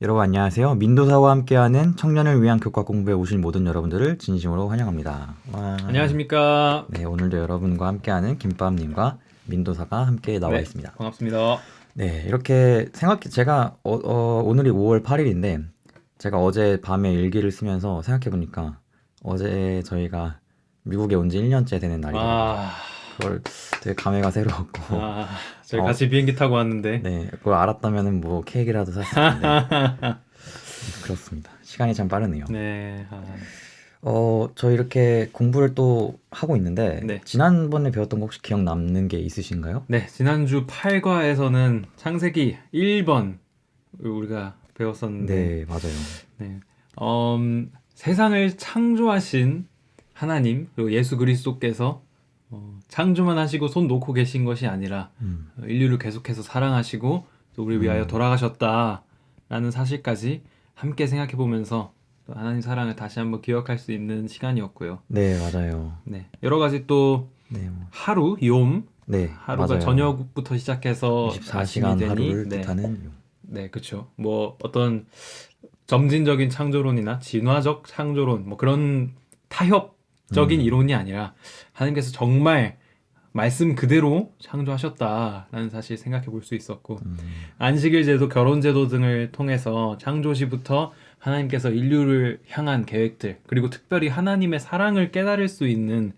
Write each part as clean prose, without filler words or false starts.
여러분 안녕하세요. 민도사와 함께하는 청년을 위한 교과 공부에 오신 모든 여러분들을 진심으로 환영합니다. 와. 안녕하십니까. 네, 오늘도 여러분과 함께하는 김밥님과 민도사가 함께 나와 네, 있습니다. 반갑습니다. 네, 이렇게 제가 오늘이 5월 8일인데 제가 어제 밤에 일기를 쓰면서 생각해보니까 어제 저희가 미국에 온 지 1년째 되는 날이더라고요. 아, 그걸 되게 감회가 새로웠고 저희 어, 같이 비행기 타고 왔는데. 네, 그걸 알았다면은 뭐 케이크라도 샀을 텐데 그렇습니다. 시간이 참 빠르네요. 네, 저 이렇게 공부를 또 하고 있는데, 네. 지난번에 배웠던 거 혹시 기억 남는 게 있으신가요? 네, 지난주 8과에서는 창세기 1번 우리가 배웠었는데, 네, 맞아요. 네, 세상을 창조하신 하나님, 그리고 예수 그리스도께서 창조만 하시고 손 놓고 계신 것이 아니라 음, 인류를 계속해서 사랑하시고 또 우리 위하여 돌아가셨다라는 사실까지 함께 생각해 보면서 또 하나님 사랑을 다시 한번 기억할 수 있는 시간이었고요. 네, 맞아요. 네, 여러 가지 또 네, 하루, 욤, 네, 하루가 맞아요. 저녁부터 시작해서 24시간 아침이 되니, 하루를 네, 뜻하는 네, 그렇죠. 뭐 어떤 점진적인 창조론이나 진화적 창조론, 뭐 그런 타협적인 이론이 아니라 하나님께서 정말 말씀 그대로 창조하셨다라는 사실 생각해 볼 수 있었고, 안식일 제도, 결혼 제도 등을 통해서 창조 시부터 하나님께서 인류를 향한 계획들, 그리고 특별히 하나님의 사랑을 깨달을 수 있는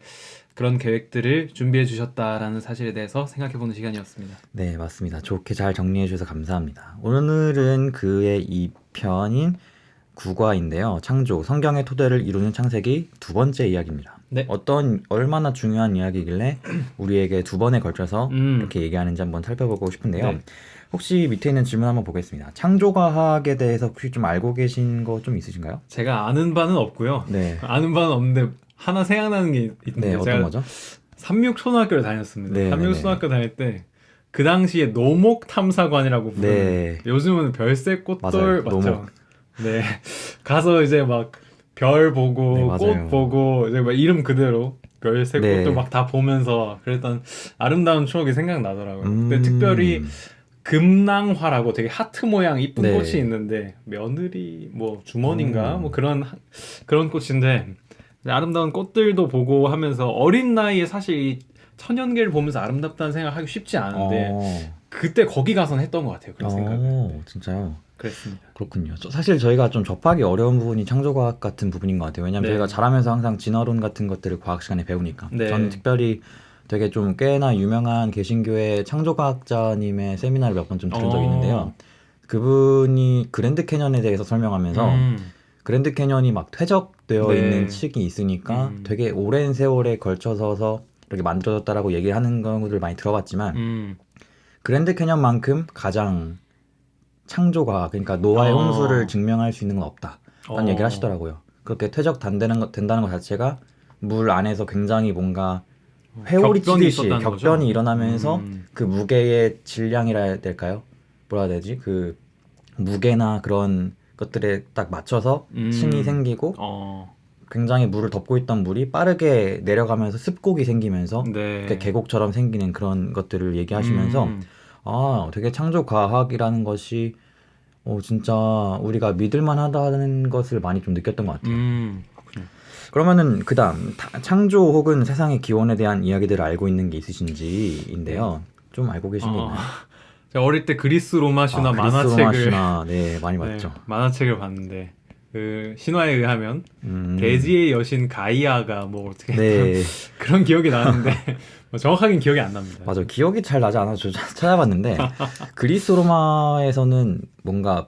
그런 계획들을 준비해 주셨다라는 사실에 대해서 생각해 보는 시간이었습니다. 네, 맞습니다. 좋게 잘 정리해 주셔서 감사합니다. 오늘은 그의 2편인 국화인데요. 창조, 성경의 토대를 이루는 창세기 두 번째 이야기입니다. 네. 얼마나 중요한 이야기길래 우리에게 두 번에 걸쳐서 음. 이렇게 얘기하는지 한번 살펴보고 싶은데요. 네. 혹시 밑에 있는 질문 한번 보겠습니다. 창조과학에 대해서 혹시 좀 알고 계신 거 좀 있으신가요? 제가 아는 바는 없고요. 네. 아는 바는 없는데 하나 생각나는 게 있는데, 네, 어떤 제가 거죠? 삼육초등학교를 다녔습니다. 네, 삼육초등학교 다닐 때 그 당시에 노목탐사관이라고 부르는, 네. 요즘은 별새꽃돌 맞아요. 맞죠? 노목. 네. 가서 이제 막 별 보고 네, 꽃 맞아요. 보고 이제 막 이름 그대로 별새꽃돌 네. 막 다 보면서 그랬던 아름다운 추억이 생각나더라고요. 근데 특별히 음. 금낭화라고 되게 하트 모양 이쁜 네. 꽃이 있는데, 며느리 뭐 주머니인가 음. 뭐 그런 꽃인데, 아름다운 꽃들도 보고 하면서 어린 나이에 사실 이 천연계를 보면서 아름답다는 생각하기 쉽지 않은데 그때 거기 가서는 했던 것 같아요. 그런 생각을. 진짜요? 그랬습니다. 그렇군요. 사실 저희가 좀 접하기 어려운 부분이 창조과학 같은 부분인 것 같아요. 왜냐면 네. 저희가 자라면서 항상 진화론 같은 것들을 과학 시간에 배우니까. 네. 저는 특별히 되게 좀 꽤나 유명한 개신교의 창조과학자님의 세미나를 몇 번 좀 들은 적이 있는데요. 그분이 그랜드 캐년에 대해서 설명하면서 그랜드 캐년이 막 퇴적되어 네. 있는 층이 있으니까 되게 오랜 세월에 걸쳐서 이렇게 만들어졌다라고 얘기를 하는 경우들 많이 들어봤지만 그랜드 캐년만큼 가장 창조가, 그러니까 노아의 홍수를 증명할 수 있는 건 없다라는 얘기를 하시더라고요. 그렇게 된다는 것 자체가 물 안에서 굉장히 뭔가 회오리 격변이 치듯이 있었다는 격변이 거죠? 일어나면서 그 무게의 질량이라 해야 될까요? 뭐라 해야 되지? 그 무게나 그런 것들에 딱 맞춰서 층이 생기고 굉장히 물을 덮고 있던 물이 빠르게 내려가면서 습곡이 생기면서 네. 이렇게 계곡처럼 생기는 그런 것들을 얘기하시면서 되게 창조 과학이라는 것이 진짜 우리가 믿을만 하다는 것을 많이 좀 느꼈던 것 같아요. 그렇군요. 그러면은 그다음 창조 혹은 세상의 기원에 대한 이야기들을 알고 있는 게 있으신지인데요. 좀 알고 계신 게 있나요? 제가 어릴 때 그리스 로마 신화 그리스 로마 만화책을 신화, 네, 많이 네, 봤죠. 만화책을 봤는데, 그 신화에 의하면 음, 대지의 여신 가이아가 뭐 어떻게 했던 네, 그런 기억이 나는데 뭐 정확하긴 기억이 안 납니다. 맞아요. 기억이 잘 나지 않아서 찾아봤는데 그리스 로마에서는 뭔가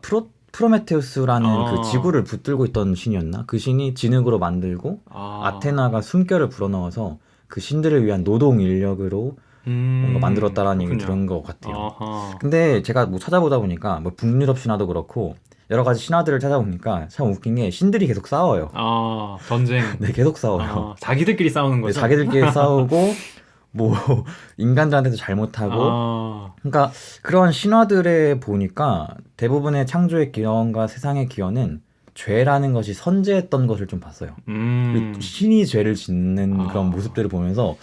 프로메테우스라는 그 지구를 붙들고 있던 신이었나? 그 신이 진흙으로 만들고 아테나가 숨결을 불어넣어서 그 신들을 위한 노동 인력으로 뭔가 만들었다라는 얘기 들은 것 같아요. 근데 제가 뭐 찾아보다 보니까 뭐 북유럽 신화도 그렇고 여러 가지 신화들을 찾아보니까 참 웃긴 게 신들이 계속 싸워요. 전쟁. 네, 계속 싸워요. 자기들끼리 싸우는 네, 거죠? 자기들끼리 싸우고 뭐 인간들한테도 잘못하고. 그러니까 그런 신화들에 보니까 대부분의 창조의 기원과 세상의 기원은 죄라는 것이 선재했던 것을 좀 봤어요. 그리고 신이 죄를 짓는 그런 모습들을 보면서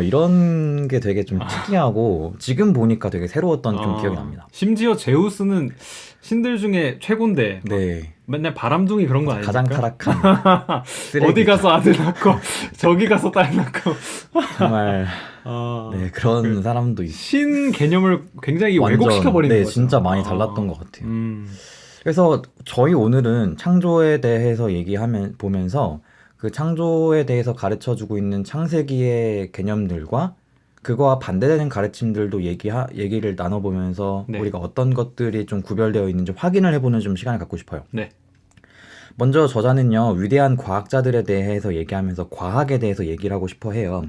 이런 게 되게 좀 특이하고 지금 보니까 되게 새로웠던 좀 기억이 납니다. 심지어 제우스는 신들 중에 최고인데 네. 맨날 바람둥이 그런 거 아닙니까? 가장 타락한 어디 가서 아들 낳고 저기 가서 딸 낳고 정말 네, 그런 사람도 있. 신 개념을 굉장히 완전, 왜곡시켜 버리는 네, 거죠. 진짜 많이 달랐던 것 같아요. 그래서 저희 오늘은 창조에 대해서 보면서 그 창조에 대해서 가르쳐주고 있는 창세기의 개념들과 그거와 반대되는 가르침들도 얘기를 나눠보면서 네. 우리가 어떤 것들이 좀 구별되어 있는지 확인을 해보는 좀 시간을 갖고 싶어요. 네. 먼저 저자는요, 위대한 과학자들에 대해서 얘기하면서 과학에 대해서 얘기를 하고 싶어 해요.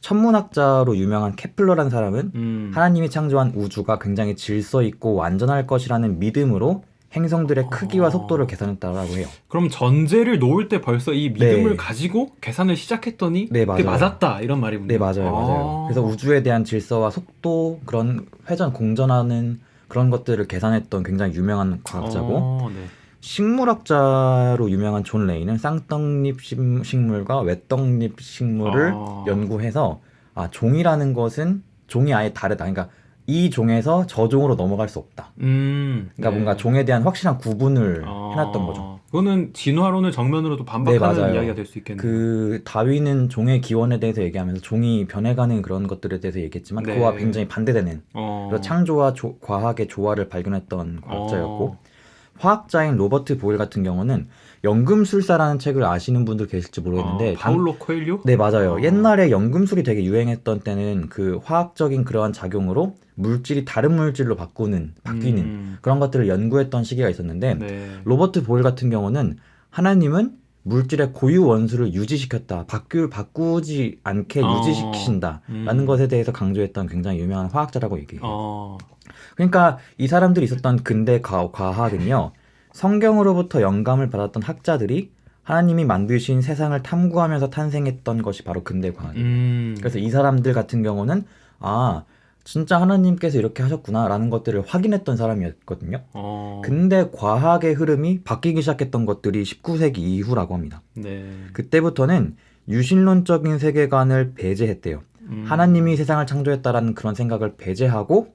천문학자로 유명한 케플러라는 사람은 하나님이 창조한 우주가 굉장히 질서 있고 완전할 것이라는 믿음으로 행성들의 크기와 속도를 계산했다고 해요. 그럼 전제를 놓을 때 벌써 이 믿음을 네. 가지고 계산을 시작했더니 네, 그게 맞아요. 맞았다 이런 말이군요. 네, 맞아요. 그래서 우주에 대한 질서와 속도, 그런 공전하는 그런 것들을 계산했던 굉장히 유명한 과학자고, 네. 식물학자로 유명한 존 레이는 쌍떡잎 식물과 외떡잎 식물을 연구해서 종이라는 것은 종이 아예 다르다. 그러니까 이 종에서 저 종으로 넘어갈 수 없다. 그러니까 네. 뭔가 종에 대한 확실한 구분을 해놨던 거죠. 그거는 진화론을 정면으로도 반박하는 맞아요. 이야기가 될 수 있겠네요. 그 다윈은 종의 기원에 대해서 얘기하면서 종이 변해가는 그런 것들에 대해서 얘기했지만 네. 그와 굉장히 반대되는 그래서 창조와 과학의 조화를 발견했던 과학자였고, 화학자인 로버트 보일 같은 경우는 연금술사라는 책을 아시는 분들 계실지 모르겠는데 파울로 코엘료? 네, 맞아요. 옛날에 연금술이 되게 유행했던 때는 그 화학적인 그러한 작용으로 물질이 다른 물질로 바뀌는 그런 것들을 연구했던 시기가 있었는데 네. 로버트 보일 같은 경우는 하나님은 물질의 고유 원수를 유지시켰다. 바꾸지 않게 유지시키신다라는 것에 대해서 강조했던 굉장히 유명한 화학자라고 얘기해요. 그러니까 이 사람들이 있었던 근대 과학은요, 성경으로부터 영감을 받았던 학자들이 하나님이 만드신 세상을 탐구하면서 탄생했던 것이 바로 근대 과학이에요. 그래서 이 사람들 같은 경우는 진짜 하나님께서 이렇게 하셨구나라는 것들을 확인했던 사람이었거든요. 근데 과학의 흐름이 바뀌기 시작했던 것들이 19세기 이후라고 합니다. 네. 그때부터는 유신론적인 세계관을 배제했대요. 하나님이 세상을 창조했다라는 그런 생각을 배제하고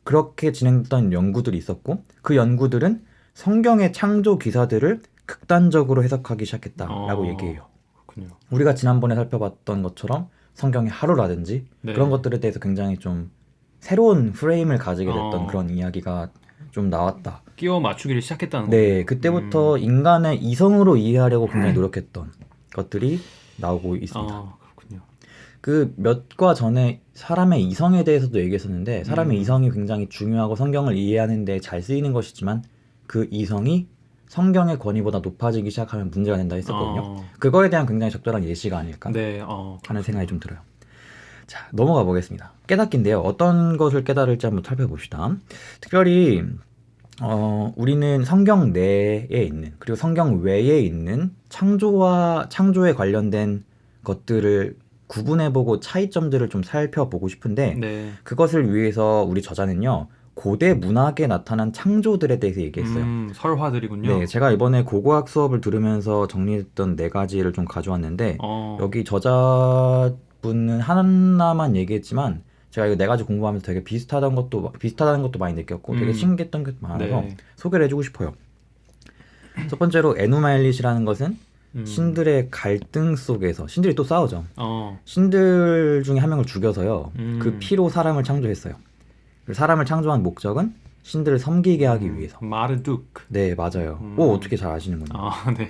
그렇게 진행됐던 연구들이 있었고, 그 연구들은 성경의 창조 기사들을 극단적으로 해석하기 시작했다라고 얘기해요. 그렇군요. 우리가 지난번에 살펴봤던 것처럼 성경의 하루라든지 네. 그런 것들에 대해서 굉장히 좀 새로운 프레임을 가지게 됐던 그런 이야기가 좀 나왔다. 끼워 맞추기를 시작했다는 네, 그때부터 인간의 이성으로 이해하려고 굉장히 노력했던 것들이 나오고 있습니다. 그렇군요. 그 몇 과 전에 사람의 이성에 대해서도 얘기했었는데, 사람의 이성이 굉장히 중요하고 성경을 이해하는 데 잘 쓰이는 것이지만 그 이성이 성경의 권위보다 높아지기 시작하면 문제가 된다 했었거든요. 그거에 대한 굉장히 적절한 예시가 아닐까 하는 생각이 좀 들어요. 자, 넘어가 보겠습니다. 깨닫기인데요. 어떤 것을 깨달을지 한번 살펴봅시다. 특별히 우리는 성경 내에 있는, 그리고 성경 외에 있는 창조에 관련된 것들을 구분해보고 차이점들을 좀 살펴보고 싶은데, 그것을 위해서 우리 저자는요, 고대 문학에 나타난 창조들에 대해서 얘기했어요. 설화들이군요. 네, 제가 이번에 고고학 수업을 들으면서 정리했던 4가지를 좀 가져왔는데, 여기 저자분은 하나만 얘기했지만 제가 이거 4가지 공부하면서 되게 비슷하다는 것도 많이 느꼈고 되게 신기했던 것도 많아서 소개를 해주고 싶어요. 첫 번째로 에누마엘릿이라는 것은 신들의 갈등 속에서 신들이 또 싸우죠. 신들 중에 한 명을 죽여서요, 그 피로 사람을 창조했어요. 사람을 창조한 목적은 신들을 섬기게 하기 위해서. 마르둑. 네, 맞아요. 오, 어떻게 잘 아시는군요. 네.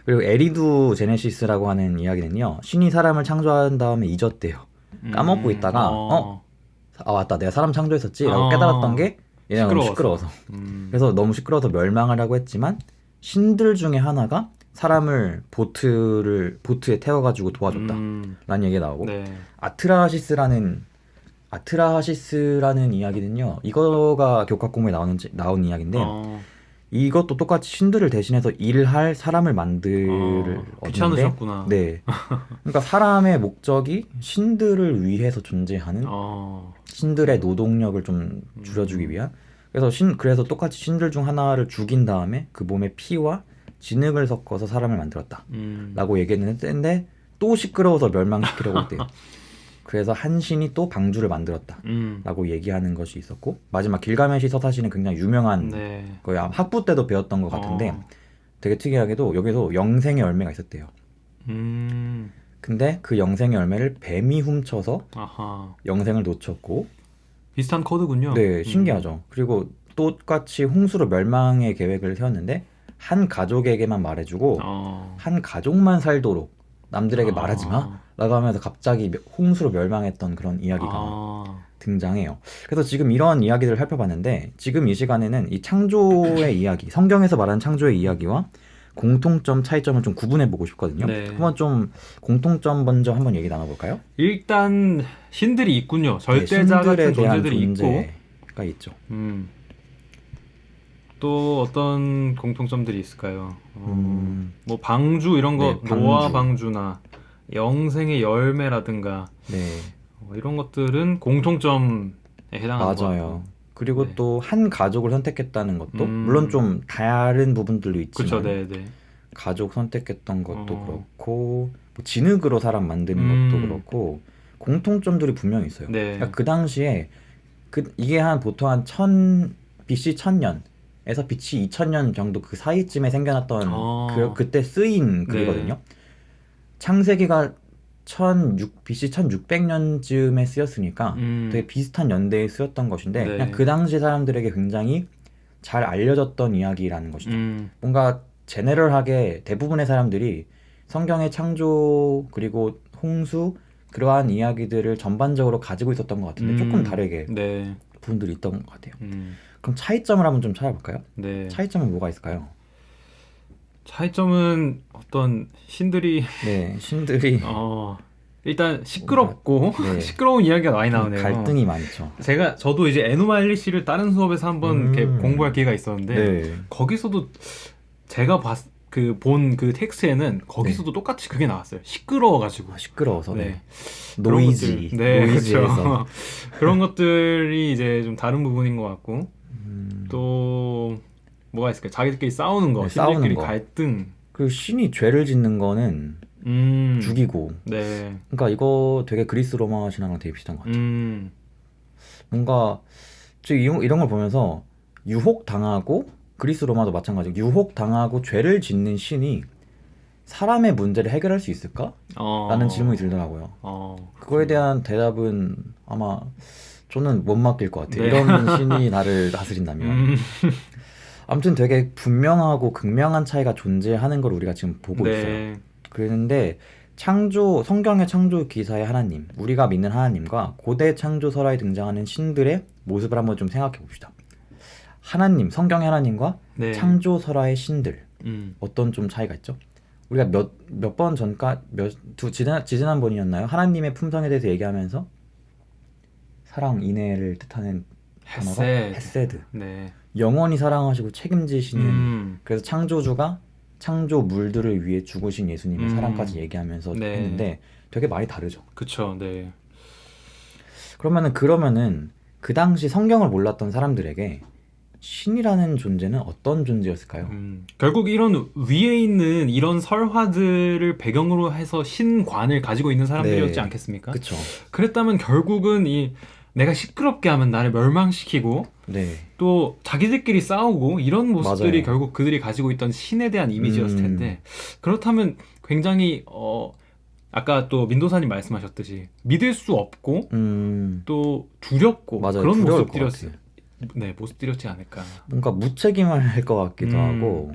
그리고 에리두 제네시스라고 하는 이야기는요, 신이 사람을 창조한 다음에 잊었대요. 까먹고 있다가 맞다, 내가 사람 창조했었지 라고 깨달았던 게 얘네가 너무 시끄러워서. 그래서 너무 시끄러워서 멸망을 하고 했지만 신들 중에 하나가 사람을 보트에 태워가지고 도와줬다 라는 얘기가 나오고, 아트라하시스라는 이야기는요, 이거가 교과 공부에 나온 이야기인데, 이것도 똑같이 신들을 대신해서 일할 사람을 귀찮으셨구나. 네. 그러니까 사람의 목적이 신들을 위해서 존재하는, 신들의 노동력을 좀 줄여주기 위한 그래서 똑같이 신들 중 하나를 죽인 다음에 그 몸에 피와 진흙을 섞어서 사람을 만들었다. 라고 얘기했는데 또 시끄러워서 멸망시키려고 했대요. 그래서 한 신이 또 방주를 만들었다. 라고 얘기하는 것이 있었고, 마지막 길가메시 서사시는 굉장히 유명한 네. 거의 학부 때도 배웠던 것 같은데 되게 특이하게도 여기서 영생의 열매가 있었대요. 근데 그 영생의 열매를 뱀이 훔쳐서 아하. 영생을 놓쳤고, 비슷한 코드군요. 네, 신기하죠. 그리고 똑같이 홍수로 멸망의 계획을 세웠는데 한 가족에게만 말해주고 한 가족만 살도록 남들에게 말하지 마 라고 하면서 갑자기 홍수로 멸망했던 그런 이야기가 등장해요. 그래서 지금 이런 이야기들을 살펴봤는데, 지금 이 시간에는 이 창조의 이야기, 성경에서 말하는 창조의 이야기와 공통점, 차이점을 좀 구분해보고 싶거든요. 네. 한번 좀 공통점 먼저 한번 얘기 나눠볼까요? 일단 신들이 있군요. 절대자 같은 존재들이 있고, 존재가 있죠. 또 어떤 공통점들이 있을까요? 뭐 방주 이런 거, 네, 노아 방주나 영생의 열매라든가 네, 이런 것들은 공통점에 해당하는 것 맞아요. 같고. 그리고 네. 또 한 가족을 선택했다는 것도 물론 좀 다른 부분들도 있지만 그렇죠, 네. 가족 선택했던 것도 어. 그렇고 뭐 진흙으로 사람 만드는 것도 그렇고 공통점들이 분명히 있어요. 네. 그러니까 그 당시에 이게 보통 한 BC 1000년에서 BC 2000년 정도 그 사이쯤에 생겨났던 그때 쓰인 글이거든요. 창세기가 BC 1600년쯤에 쓰였으니까 되게 비슷한 연대에 쓰였던 것인데 네. 그냥 그 당시 사람들에게 굉장히 잘 알려졌던 이야기라는 것이죠. 뭔가 제네럴하게 대부분의 사람들이 성경의 창조 그리고 홍수 그러한 이야기들을 전반적으로 가지고 있었던 것 같은데 조금 다르게 네. 부분들이 있던 것 같아요. 그럼 차이점을 한번 좀 찾아볼까요? 네. 차이점은 뭐가 있을까요? 차이점은 어떤 신들이 네, 신들이 일단 시끄럽고 네. 시끄러운 이야기가 많이 나오네요. 갈등이 많죠. 저도 이제 에노말리시를 다른 수업에서 한번 이렇게 공부할 기회가 있었는데 네. 거기서도 제가 본 그 텍스트에는 거기서도 똑같이 그게 나왔어요. 시끄러워가지고. 시끄러워서. 네. 노이지. 네, 노이지에서. 그렇죠. 그런 것들이 이제 좀 다른 부분인 것 같고 또 뭐가 있을까요? 자기들끼리 싸우는 거, 네, 신들끼리 싸우는 거. 갈등. 그 신이 죄를 짓는 거는 죽이고. 네. 그러니까 이거 되게 그리스 로마 신화랑 되게 비슷한 것 같아요. 뭔가 이런 걸 보면서 유혹당하고 그리스 로마도 마찬가지고 유혹당하고 죄를 짓는 신이 사람의 문제를 해결할 수 있을까? 라는 질문이 들더라고요. 그거에 대한 대답은 아마 저는 못 맡길 것 같아요. 네. 이런 신이 나를 다스린다면. 아무튼 되게 분명하고 극명한 차이가 존재하는 걸 우리가 지금 보고 있어요. 그런데 성경의 창조 기사의 하나님, 우리가 믿는 하나님과 고대 창조 설화에 등장하는 신들의 모습을 한번 좀 생각해 봅시다. 하나님, 성경의 하나님과 네. 창조 설화의 신들, 어떤 좀 차이가 있죠? 우리가 몇 번 지지난번이었나요? 하나님의 품성에 대해서 얘기하면서 사랑, 인애를 뜻하는 단어가 헤세드. 네. 영원히 사랑하시고 책임지시는 그래서 창조주가 창조물들을 위해 죽으신 예수님의 사랑까지 얘기하면서 네. 했는데 되게 많이 다르죠. 그쵸. 네. 그러면은 그 당시 성경을 몰랐던 사람들에게 신이라는 존재는 어떤 존재였을까요? 결국 이런 위에 있는 이런 설화들을 배경으로 해서 신관을 가지고 있는 사람들이었지 네. 않겠습니까? 그쵸. 그랬다면 결국은 내가 시끄럽게 하면 나를 멸망시키고 네. 또 자기들끼리 싸우고 이런 모습들이 맞아요. 결국 그들이 가지고 있던 신에 대한 이미지였을 텐데 그렇다면 굉장히 아까 또 민도사님 말씀하셨듯이 믿을 수 없고 또 두렵고 맞아요. 그런 두려울 모습들이었어요. 것 같아요. 네, 모습들이었지 않을까. 뭔가 무책임할 것 같기도 하고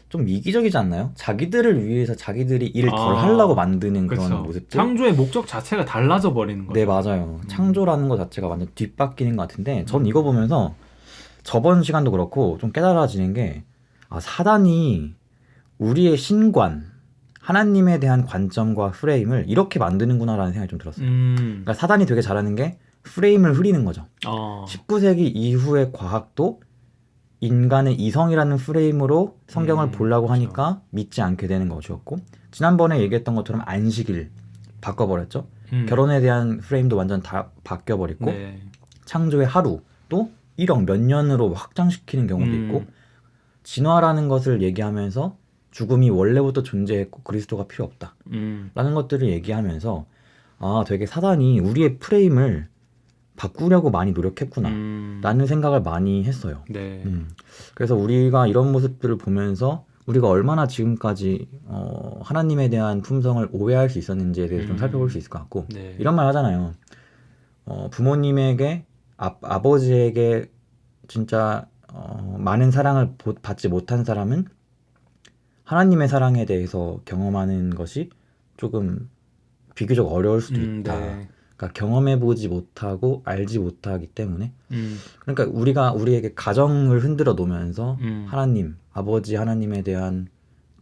좀 이기적이지 않나요? 자기들을 위해서 자기들이 일을 덜 하려고 만드는 그런 그쵸. 모습들? 창조의 목적 자체가 달라져 버리는 거죠. 네, 맞아요. 창조라는 것 자체가 완전 뒷바뀌는 것 같은데 전 이거 보면서 저번 시간도 그렇고 좀 깨달아지는 게 사단이 우리의 신관, 하나님에 대한 관점과 프레임을 이렇게 만드는구나라는 생각이 좀 들었어요. 그러니까 사단이 되게 잘하는 게 프레임을 흐리는 거죠. 19세기 이후의 과학도 인간의 이성이라는 프레임으로 성경을 보려고 하니까 믿지 않게 되는 것이었고 지난번에 얘기했던 것처럼 안식일 바꿔버렸죠. 결혼에 대한 프레임도 완전 다 바뀌어버렸고 네. 창조의 하루 또 1억 몇 년으로 확장시키는 경우도 있고 진화라는 것을 얘기하면서 죽음이 원래부터 존재했고 그리스도가 필요 없다 라는 것들을 얘기하면서 아 되게 사단이 우리의 프레임을 바꾸려고 많이 노력했구나 라는 생각을 많이 했어요. 네. 그래서 우리가 이런 모습들을 보면서 우리가 얼마나 지금까지 하나님에 대한 품성을 오해할 수 있었는지에 대해서 좀 살펴볼 수 있을 것 같고 네. 이런 말 하잖아요. 부모님에게 아버지에게 진짜 많은 사랑을 받지 못한 사람은 하나님의 사랑에 대해서 경험하는 것이 조금 비교적 어려울 수도 있다. 네. 그러니까 경험해보지 못하고 알지 못하기 때문에 그러니까 우리가 우리에게 가정을 흔들어 놓으면서 하나님, 아버지 하나님에 대한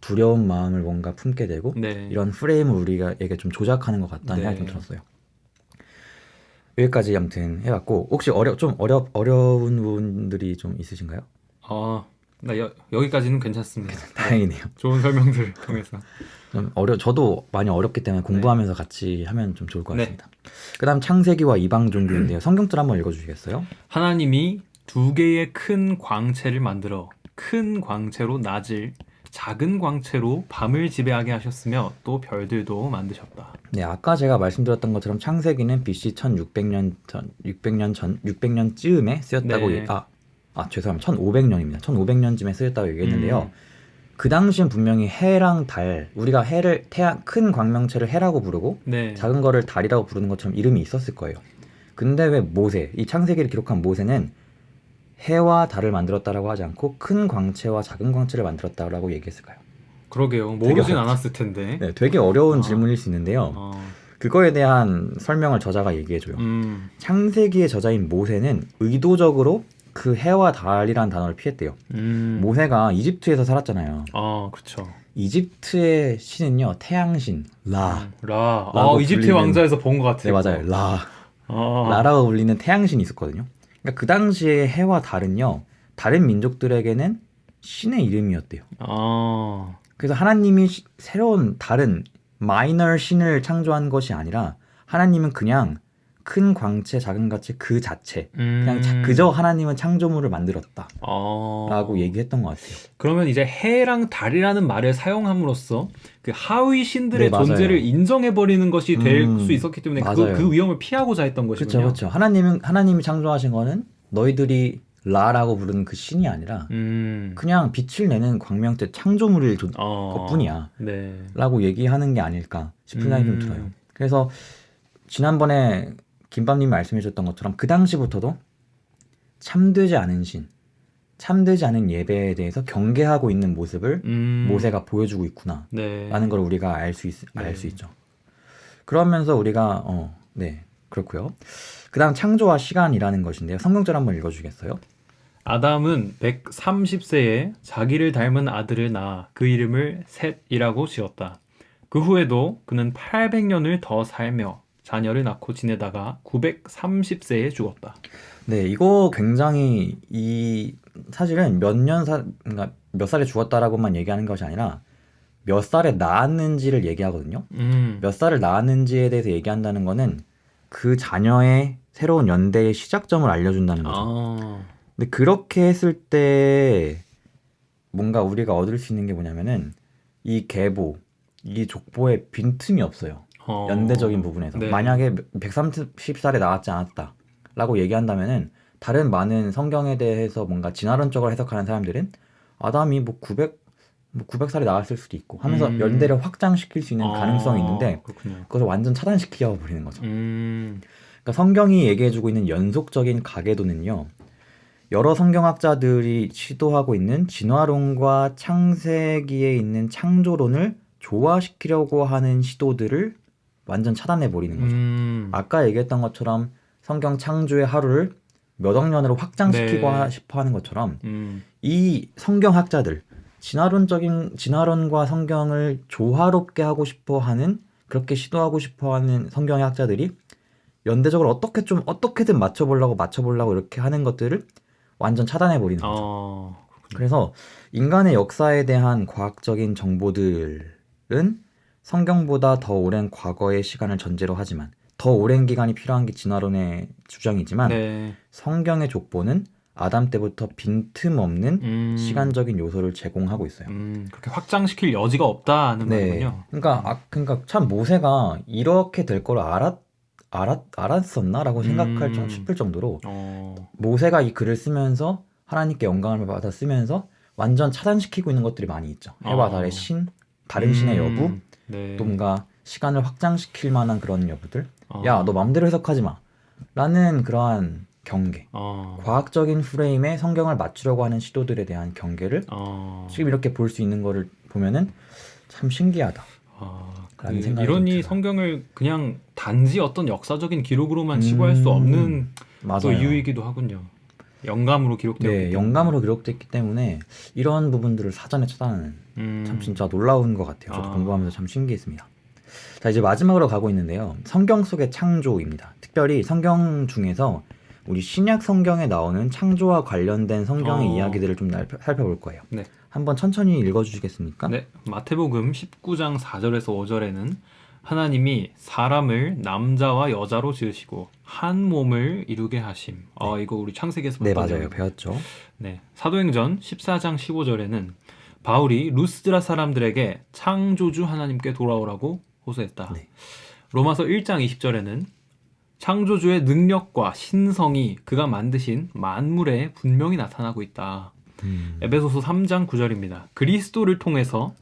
두려운 마음을 뭔가 품게 되고 네. 이런 프레임을 우리에게 좀 조작하는 것 같다는 생각이 좀 들었어요. 여기까지 아무튼 해봤고 혹시 좀 어려운 부분들이 좀 있으신가요? 나 여기까지는 괜찮습니다. 다행이네요. 좋은 설명들을 통해서. 좀 저도 많이 어렵기 때문에 공부하면서 같이 하면 좀 좋을 것 네. 같습니다. 그다음 창세기와 이방 종교인데요. 성경줄 한번 읽어주시겠어요? 하나님이 두 개의 큰 광채를 만들어 큰 광채로 낮을, 작은 광채로 밤을 지배하게 하셨으며 또 별들도 만드셨다. 네, 아까 제가 말씀드렸던 것처럼 창세기는 BC 1600년 전, 600년쯤에 쓰였다고 네. 죄송합니다. 1500년입니다. 1500년쯤에 쓰였다고 얘기했는데요. 그 당시엔 분명히 해랑 달, 우리가 해를 큰 광명체를 해라고 부르고 네. 작은 거를 달이라고 부르는 것처럼 이름이 있었을 거예요. 근데 왜 모세, 이 창세기를 기록한 모세는 해와 달을 만들었다라고 하지 않고 큰 광채와 작은 광채를 만들었다라고 얘기했을까요? 그러게요. 모르진 않았을 텐데. 네, 되게 어려운 질문일 수 있는데요. 그거에 대한 설명을 저자가 얘기해줘요. 창세기의 저자인 모세는 의도적으로 그 해와 달이란 단어를 피했대요. 모세가 이집트에서 살았잖아요. 그렇죠. 이집트의 신은요, 태양신, 라. 이집트 왕자에서 본 것 같아요. 네, 맞아요. 라라고 불리는 태양신이 있었거든요. 그러니까 그 당시에 해와 달은요, 다른 민족들에게는 신의 이름이었대요. 그래서 하나님이 새로운 다른 마이너 신을 창조한 것이 아니라 하나님은 그냥 큰 광채, 작은 광채 그 자체 그냥 그저 하나님은 창조물을 만들었다 라고 얘기했던 것 같아요. 그러면 이제 해랑 달이라는 말을 사용함으로써 그 하위 신들의 네, 맞아요. 존재를 인정해버리는 것이 될 수 있었기 때문에 그 위험을 피하고자 했던 것이군요. 그렇죠. 하나님이 창조하신 거는 너희들이 라라고 부르는 그 신이 아니라 그냥 빛을 내는 광명체 창조물일 것뿐이야 네. 라고 얘기하는 게 아닐까 싶은 생각이 좀 들어요. 그래서 지난번에 김밥님이 말씀해 주셨던 것처럼 그 당시부터도 참되지 않은 신, 참되지 않은 예배에 대해서 경계하고 있는 모습을 모세가 보여주고 있구나 라는 걸 우리가 알 수 있죠. 그러면서 우리가 그렇고요. 그 다음 창조와 시간이라는 것인데요. 성경절 한번 읽어주겠어요? 아담은 130세에 자기를 닮은 아들을 낳아 그 이름을 셋이라고 지었다. 그 후에도 그는 800년을 더 살며 자녀를 낳고 지내다가 930세에 죽었다. 네, 이거 굉장히 사실은 그러니까 몇 살에 죽었다라고만 얘기하는 것이 아니라 몇 살에 낳았는지를 얘기하거든요. 몇 살을 낳았는지에 대해서 얘기한다는 거는 그 자녀의 새로운 연대의 시작점을 알려준다는 거죠. 근데 그렇게 했을 때 뭔가 우리가 얻을 수 있는 게 뭐냐면은 이 족보에 빈틈이 없어요. 연대적인 부분에서. 네. 만약에 130살에 나왔지 않았다 라고 얘기한다면은 다른 많은 성경에 대해서 뭔가 진화론적으로 해석하는 사람들은 아담이 900살에 나왔을 수도 있고 하면서 연대를 확장시킬 수 있는 가능성이 있는데 그것을 완전 차단시켜 버리는 거죠. 그러니까 성경이 얘기해주고 있는 연속적인 가계도는요, 여러 성경학자들이 시도하고 있는 진화론과 창세기에 있는 창조론을 조화시키려고 하는 시도들을 완전 차단해 버리는 거죠. 아까 얘기했던 것처럼 성경 창조의 하루를 몇 억 년으로 확장시키고 싶어 하는 것처럼 이 성경학자들, 진화론과 성경을 조화롭게 하고 싶어 하는, 그렇게 시도하고 싶어 하는 성경의 학자들이 연대적으로 어떻게든 맞춰보려고 이렇게 하는 것들을 완전 차단해 버리는 거죠. 그래서 인간의 역사에 대한 과학적인 정보들은 성경보다 더 오랜 과거의 시간을 전제로 하지만 더 오랜 기간이 필요한 게 진화론의 주장이지만 성경의 족보는 아담 때부터 빈틈없는 시간적인 요소를 제공하고 있어요. 그렇게 확장시킬 여지가 없다는 네. 말이군요. 그러니까 참 모세가 이렇게 될 걸 알았었나라고 생각할 싶을 정도로 모세가 이 글을 쓰면서 하나님께 영광을 받아 쓰면서 완전 차단시키고 있는 것들이 많이 있죠. 해와 달의 신, 다른 신의 여부, 네. 또 뭔가 시간을 확장시킬 만한 그런 여부들. 어. 야, 너 맘대로 해석하지 마. 라는 그러한 경계. 과학적인 프레임에 성경을 맞추려고 하는 시도들에 대한 경계를 지금 이렇게 볼 수 있는 거를 보면은 참 신기하다. 라는 생각이 이론이 좀 들어요. 성경을 그냥 단지 어떤 역사적인 기록으로만 치부할 수 없는 또 맞아요. 이유이기도 하군요. 영감으로 기록되었기 네, 때문에. 영감으로 기록됐기 때문에 이런 부분들을 사전에 찾아내는 참 진짜 놀라운 것 같아요. 저도 공부하면서 참 신기했습니다. 자, 이제 마지막으로 가고 있는데요. 성경 속의 창조입니다. 특별히 성경 중에서 우리 신약 성경에 나오는 창조와 관련된 성경의 이야기들을 좀 살펴볼 거예요. 네. 한번 천천히 읽어주시겠습니까? 네, 마태복음 19장 4절에서 5절에는 하나님이 사람을 남자와 여자로 지으시고 한 몸을 이루게 하심. 이거 우리 창세기에서 네, 봤던 맞아요. 내용이고. 배웠죠. 네, 사도행전 14장 15절에는 바울이 루스드라 사람들에게 창조주 하나님께 돌아오라고 호소했다. 네. 로마서 1장 20절에는 창조주의 능력과 신성이 그가 만드신 만물에 분명히 나타나고 있다. 에베소서 3장 9절입니다. 그리스도를 통해서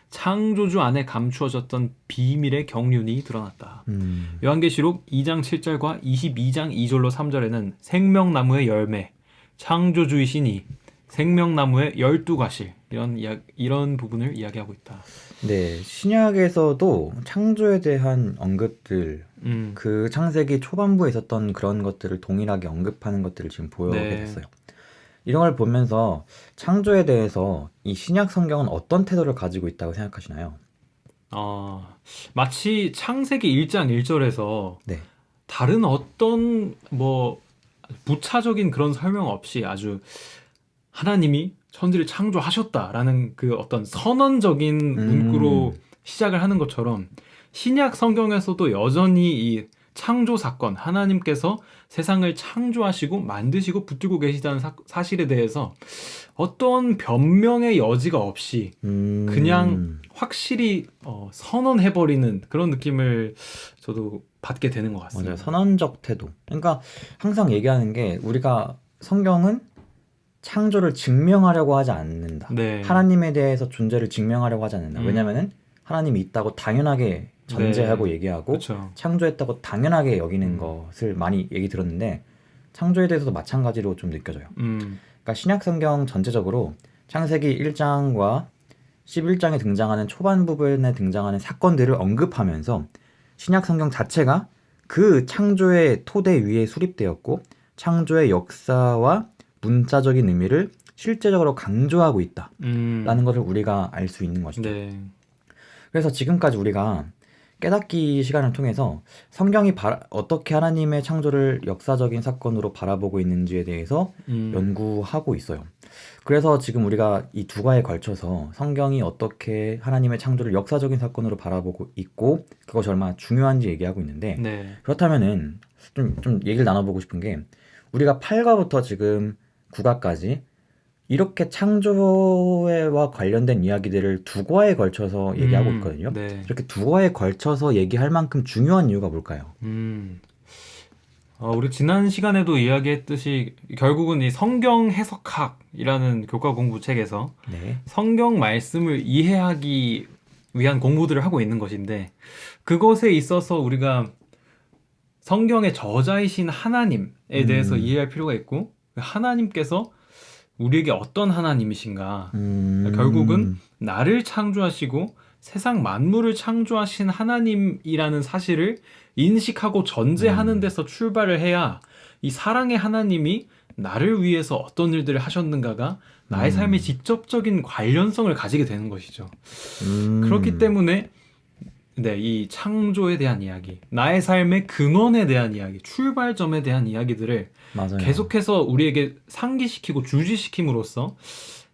창조주 안에 감추어졌던 비밀의 경륜이 드러났다. 요한계시록 2장 7절과 22장 2절로 3절에는 생명나무의 열매, 창조주의 신이 생명나무의 12가시 이런 부분을 이야기하고 있다. 네, 신약에서도 창조에 대한 언급들, 그 창세기 초반부에 있었던 그런 것들을 동일하게 언급하는 것들을 지금 보게 됐어요. 이런 걸 보면서 창조에 대해서 이 신약 성경은 어떤 태도를 가지고 있다고 생각하시나요? 마치 창세기 1장 1절에서 네. 다른 어떤 부차적인 그런 설명 없이 아주 하나님이 천지를 창조하셨다라는 그 어떤 선언적인 문구로 시작을 하는 것처럼 신약 성경에서도 여전히 이 창조 사건, 하나님께서 세상을 창조하시고 만드시고 붙들고 계시다는 사실에 대해서 어떤 변명의 여지가 없이 그냥 확실히 선언해버리는 그런 느낌을 저도 받게 되는 것 같습니다. 맞아요. 선언적 태도. 그러니까 항상 얘기하는 게 우리가 성경은 창조를 증명하려고 하지 않는다. 네. 하나님에 대해서 존재를 증명하려고 하지 않는다. 왜냐면은 하나님이 있다고 당연하게 전제하고 얘기하고 그쵸. 창조했다고 당연하게 여기는 것을 많이 얘기 들었는데 창조에 대해서도 마찬가지로 좀 느껴져요. 그러니까 신약 성경 전체적으로 창세기 1장과 11장에 등장하는 초반 부분에 등장하는 사건들을 언급하면서 신약 성경 자체가 그 창조의 토대 위에 수립되었고 창조의 역사와 문자적인 의미를 실제적으로 강조하고 있다라는 것을 우리가 알 수 있는 것이죠. 네. 그래서 지금까지 우리가 깨닫기 시간을 통해서 성경이 어떻게 하나님의 창조를 역사적인 사건으로 바라보고 있는지에 대해서 연구하고 있어요. 그래서 지금 우리가 이 두 과에 걸쳐서 성경이 어떻게 하나님의 창조를 역사적인 사건으로 바라보고 있고 그것이 얼마나 중요한지 얘기하고 있는데 네. 그렇다면은 좀 얘기를 나눠보고 싶은 게 우리가 8과부터 지금 9과까지 이렇게 창조와 관련된 이야기들을 두 과에 걸쳐서 얘기하고 있거든요. 네. 이렇게 두 과에 걸쳐서 얘기할 만큼 중요한 이유가 뭘까요? 우리 지난 시간에도 이야기했듯이 결국은 이 성경 해석학이라는 교과 공부책에서 네. 성경 말씀을 이해하기 위한 공부들을 하고 있는 것인데 그것에 있어서 우리가 성경의 저자이신 하나님에 대해서 이해할 필요가 있고 하나님께서 우리에게 어떤 하나님이신가 결국은 나를 창조하시고 세상 만물을 창조하신 하나님이라는 사실을 인식하고 전제하는 데서 출발을 해야 이 사랑의 하나님이 나를 위해서 어떤 일들을 하셨는가가 나의 삶에 직접적인 관련성을 가지게 되는 것이죠. 그렇기 때문에 네, 이 창조에 대한 이야기, 나의 삶의 근원에 대한 이야기, 출발점에 대한 이야기들을 맞아요. 계속해서 우리에게 상기시키고 주지시킴으로써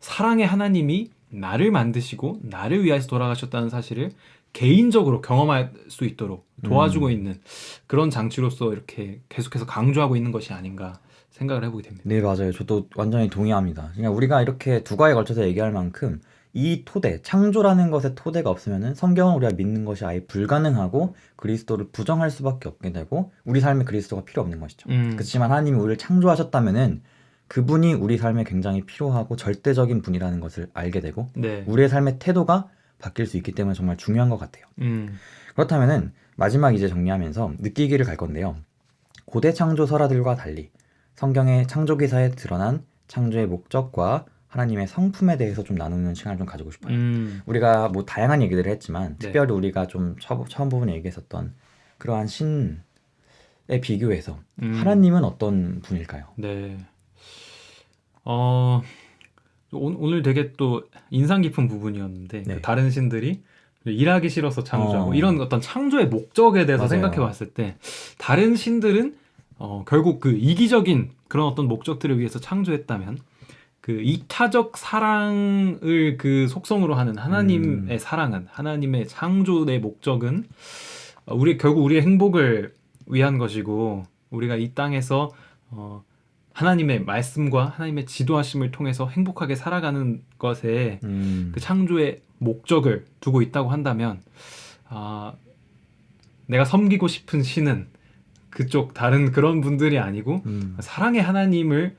사랑의 하나님이 나를 만드시고 나를 위해서 돌아가셨다는 사실을 개인적으로 경험할 수 있도록 도와주고 있는 그런 장치로서 이렇게 계속해서 강조하고 있는 것이 아닌가 생각을 해보게 됩니다. 네, 맞아요. 저도 완전히 동의합니다. 그러니까 우리가 이렇게 두 과에 걸쳐서 얘기할 만큼 이 토대, 창조라는 것의 토대가 없으면은 성경을 우리가 믿는 것이 아예 불가능하고 그리스도를 부정할 수밖에 없게 되고 우리 삶에 그리스도가 필요 없는 것이죠. 그렇지만 하나님이 우리를 창조하셨다면은 그분이 우리 삶에 굉장히 필요하고 절대적인 분이라는 것을 알게 되고 네. 우리의 삶의 태도가 바뀔 수 있기 때문에 정말 중요한 것 같아요. 그렇다면은 마지막 이제 정리하면서 느끼기를 갈 건데요. 고대 창조 설화들과 달리 성경의 창조 기사에 드러난 창조의 목적과 하나님의 성품에 대해서 좀 나누는 시간을 좀 가지고 싶어요. 우리가 뭐 다양한 얘기들을 했지만 네. 특별히 우리가 좀 처음 부분에 얘기했었던 그러한 신에 비교해서 하나님은 어떤 분일까요? 네. 오늘 되게 또 인상 깊은 부분이었는데 네. 그 다른 신들이 일하기 싫어서 창조하고 어. 이런 어떤 창조의 목적에 대해서 맞아요. 생각해 봤을 때 다른 신들은 결국 그 이기적인 그런 어떤 목적들을 위해서 창조했다면 그 이타적 사랑을 그 속성으로 하는 하나님의 사랑은 하나님의 창조의 목적은 결국 우리의 행복을 위한 것이고 우리가 이 땅에서 하나님의 말씀과 하나님의 지도하심을 통해서 행복하게 살아가는 것에 그 창조의 목적을 두고 있다고 한다면 내가 섬기고 싶은 신은 그쪽 다른 그런 분들이 아니고 사랑의 하나님을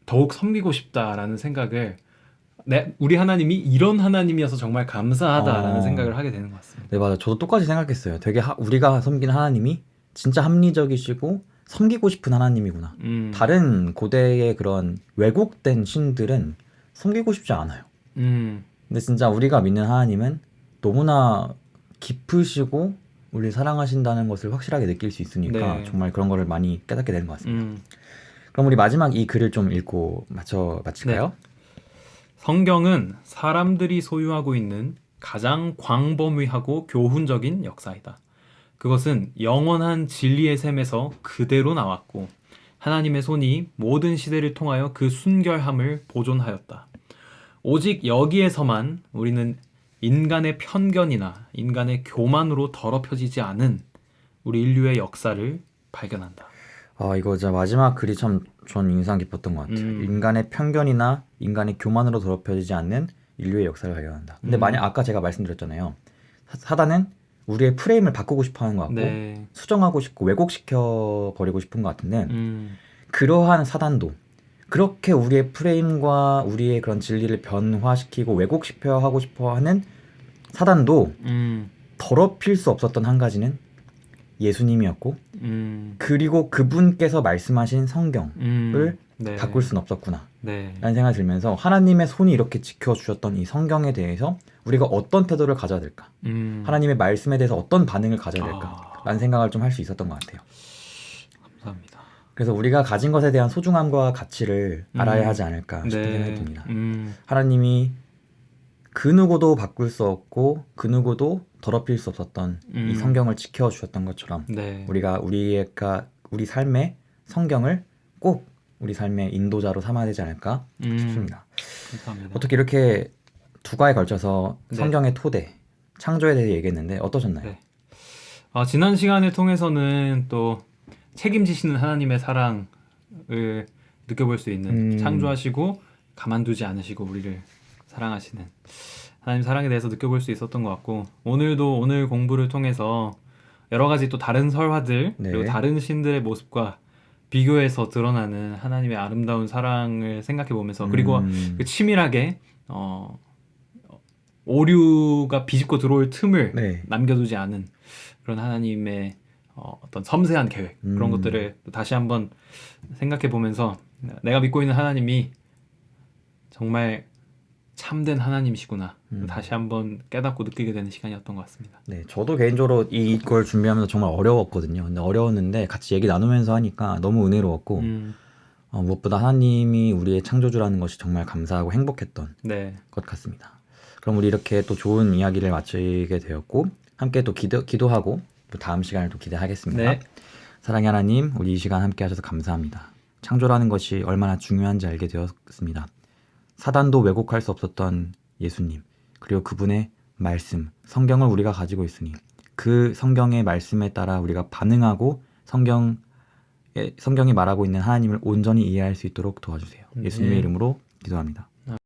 더욱 섬기고 싶다라는 생각을 우리 하나님이 이런 하나님이어서 정말 감사하다라는 생각을 하게 되는 것 같습니다. 네, 맞아요. 저도 똑같이 생각했어요. 되게 우리가 섬기는 하나님이 진짜 합리적이시고 섬기고 싶은 하나님이구나. 다른 고대의 그런 왜곡된 신들은 섬기고 싶지 않아요. 근데 진짜 우리가 믿는 하나님은 너무나 깊으시고 우리 사랑하신다는 것을 확실하게 느낄 수 있으니까 네. 정말 그런 거를 많이 깨닫게 되는 것 같습니다. 그럼 우리 마지막 이 글을 좀 읽고 마칠까요? 성경은 사람들이 소유하고 있는 가장 광범위하고 교훈적인 역사이다. 그것은 영원한 진리의 셈에서 그대로 나왔고 하나님의 손이 모든 시대를 통하여 그 순결함을 보존하였다. 오직 여기에서만 우리는 인간의 편견이나 인간의 교만으로 더럽혀지지 않은 우리 인류의 역사를 발견한다. 이거 진짜 마지막 글이 참 전 인상 깊었던 것 같아요. 인간의 편견이나 인간의 교만으로 더럽혀지지 않는 인류의 역사를 발견한다. 근데 만약 아까 제가 말씀드렸잖아요. 사단은 우리의 프레임을 바꾸고 싶어 하는 것 같고 네. 수정하고 싶고 왜곡시켜 버리고 싶은 것 같은데 그러한 사단도 그렇게 우리의 프레임과 우리의 그런 진리를 변화시키고 왜곡시켜 하고 싶어 하는 사단도 더럽힐 수 없었던 한 가지는 예수님이었고 그리고 그분께서 말씀하신 성경을 네. 바꿀 수는 없었구나 네. 라는 생각이 들면서 하나님의 손이 이렇게 지켜주셨던 이 성경에 대해서 우리가 어떤 태도를 가져야 될까 하나님의 말씀에 대해서 어떤 반응을 가져야 될까 라는 생각을 좀 할 수 있었던 것 같아요. 감사합니다. 그래서 우리가 가진 것에 대한 소중함과 가치를 알아야 하지 않을까 싶은 생각이 듭니다. 하나님이 그 누구도 바꿀 수 없고 그 누구도 더럽힐 수 없었던 이 성경을 지켜주셨던 것처럼 네. 우리 삶의 성경을 꼭 우리 삶의 인도자로 삼아야 되지 않을까 싶습니다. 감사합니다. 어떻게 이렇게 두 과에 걸쳐서 네. 성경의 토대, 창조에 대해 얘기했는데 어떠셨나요? 네. 지난 시간을 통해서는 또 책임지시는 하나님의 사랑을 느껴볼 수 있는 창조하시고 가만두지 않으시고 우리를 사랑하시는 하나님 사랑에 대해서 느껴볼 수 있었던 것 같고 오늘도 오늘 공부를 통해서 여러 가지 또 다른 설화들 네. 그리고 다른 신들의 모습과 비교해서 드러나는 하나님의 아름다운 사랑을 생각해 보면서 그리고 그 치밀하게 오류가 비집고 들어올 틈을 네. 남겨두지 않은 그런 하나님의 어떤 섬세한 계획 그런 것들을 또 다시 한번 생각해 보면서 내가 믿고 있는 하나님이 정말 참된 하나님이시구나 다시 한번 깨닫고 느끼게 되는 시간이었던 것 같습니다. 네, 저도 개인적으로 이걸 준비하면서 정말 어려웠거든요. 근데 어려웠는데 같이 얘기 나누면서 하니까 너무 은혜로웠고 무엇보다 하나님이 우리의 창조주라는 것이 정말 감사하고 행복했던 네. 것 같습니다. 그럼 우리 이렇게 또 좋은 이야기를 마치게 되었고 함께 또 기도하고 또 다음 시간을 또 기대하겠습니다. 네. 사랑의 하나님, 우리 이 시간 함께 하셔서 감사합니다. 창조라는 것이 얼마나 중요한지 알게 되었습니다. 사단도 왜곡할 수 없었던 예수님, 그리고 그분의 말씀, 성경을 우리가 가지고 있으니 그 성경의 말씀에 따라 우리가 반응하고 성경의 성경이 말하고 있는 하나님을 온전히 이해할 수 있도록 도와주세요. 예수님의 이름으로 기도합니다.